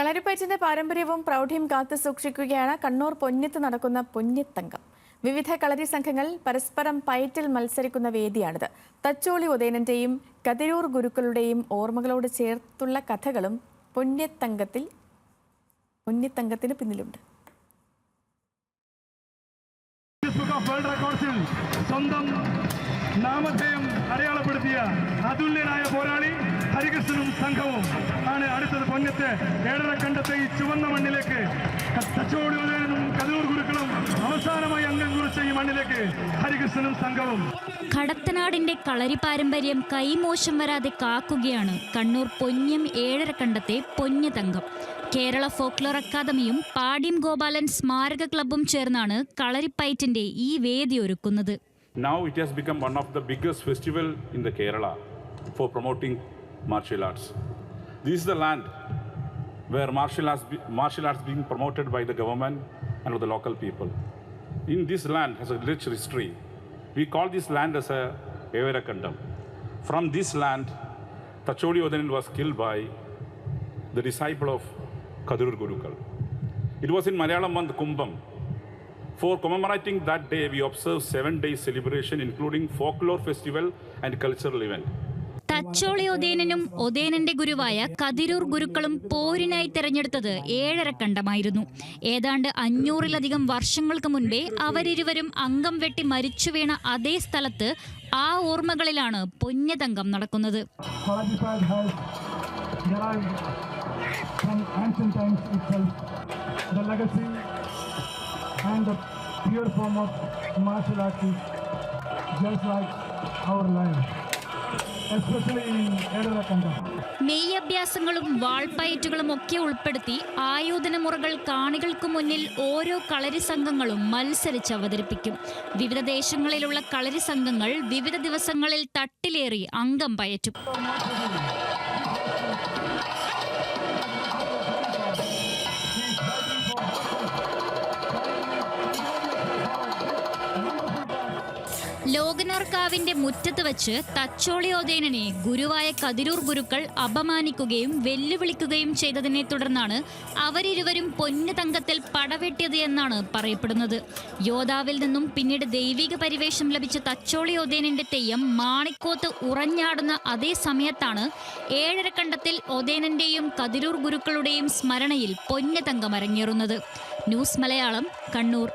കളരിപ്പയറ്റിന്റെ പാരമ്പര്യവും പ്രൗഢിയും കാത്തു സൂക്ഷിക്കുകയാണ് കണ്ണൂർ പൊന്ന്യത്ത് നടക്കുന്ന പൊന്ന്യത്തങ്കം. വിവിധ കളരി സംഘങ്ങൾ പരസ്പരം പയറ്റിൽ മത്സരിക്കുന്ന വേദിയാണിത്. തച്ചോളി ഉദയനന്റെയും കതിരൂർ ഗുരുക്കളുടെയും ഓർമ്മകളോട് ചേർത്തുള്ള കഥകളും പൊന്ന്യത്തങ്കത്തിന് പിന്നിലുണ്ട്. സ്വന്തം നാമധേയം അടയാളപ്പെടുത്തിയ അതുല്യനായ പോരാളി ഹരികൃഷ്ണനും സംഘവും ആണ് അടുത്തത്. പൊന്നത്തെ ഏഴരക്കണ്ടത്തെ ഈ ചുവന്ന മണ്ണിലേക്ക് തച്ചോളി ഉദയനും കതിരൂർ ഗുരുക്കളും അവസാനമായി അംഗം കുറിച്ച ഈ മണ്ണിലേക്ക് ഹരികൃഷ്ണനും സംഘവും. കടത്തനാടിന്റെ കളരി പാരമ്പര്യം കൈമോശം വരാതെ കാക്കുകയാണ് കണ്ണൂർ പൊന്ന്യം ഏഴരക്കണ്ടത്തെ പൊന്ന്യതങ്കം. കേരള ഫോക്ലോർ അക്കാദമിയും പാട്യം ഗോപാലൻ സ്മാരക ക്ലബ്ബും ചേർന്നാണ് കളരിപ്പയറ്റിന്റെ ഈ വേദി ഒരുക്കുന്നത്. Now it has become one of the biggest festival in the Kerala for promoting martial arts. This is the land where martial arts being promoted by the government and by the local people. In this land has a rich history. We call this land as a Evarakandam. From this land, Tacholi Odanan was killed by the disciple of Kadirur Gurukal. It was in Malayalam month Kumbam. For commemorating that day, we observe 7-day celebration, including folklore festival and cultural event. Thacholi ഉദയനനും ഉദയനന്റെ ഗുരുവായ കതിരൂർ ഗുരുക്കളും പോരിനായി തെരഞ്ഞെടുത്തത് ഏഴരക്കണ്ടമായിരുന്നു. ഏതാണ്ട് 500-ലധികം വർഷങ്ങൾക്ക് മുൻപേ അവരിരുവരും അംഗം വെട്ടി മരിച്ചു വീണ അതേ സ്ഥലത്ത് ആ ഓർമ്മകളിലാണ് പൊന്ന്യതങ്കം നടക്കുന്നത്. And the pure form of martial arts is just like our life, especially in Edarakandam. നെയ്യഭ്യാസങ്ങളും വാൾപ്പയറ്റുകളും ഒക്കെ ഉൾപ്പെടുത്തി ആയോധന മുറകൾ കാണികൾക്ക് മുന്നിൽ ഓരോ കളരി സംഘങ്ങളും മത്സരിച്ച് അവതരിപ്പിക്കും. വിവിധ ദേശങ്ങളിലുള്ള കളരി സംഘങ്ങൾ വിവിധ ദിവസങ്ങളിൽ തട്ടിലേറി അംഗം പയറ്റും. ലോകനാർക്കാവിന്റെ മുറ്റത്ത് വെച്ച് തച്ചോളി ഉദയനനെ ഗുരുവായ കതിരൂർ ഗുരുക്കൾ അപമാനിക്കുകയും വെല്ലുവിളിക്കുകയും ചെയ്തതിനെ തുടർന്നാണ് അവരിരുവരും പൊന്ന്യതങ്കത്തിൽ പടവെട്ടിയത് എന്നാണ് പറയപ്പെടുന്നത്. യോദ്ധാവിൽ നിന്നും പിന്നീട് ദൈവിക പരിവേഷം ലഭിച്ച തച്ചോളി ഉദയനന്റെ തെയ്യം മാണിക്കോത്ത് ഉറഞ്ഞാടുന്ന അതേ സമയത്താണ് ഏഴരക്കണ്ടത്തിൽ ഉദയനന്റെയും കതിരൂർ ഗുരുക്കളുടെയും സ്മരണയിൽ പൊന്ന്യതങ്കം അരങ്ങേറുന്നത്. ന്യൂസ് മലയാളം, കണ്ണൂർ.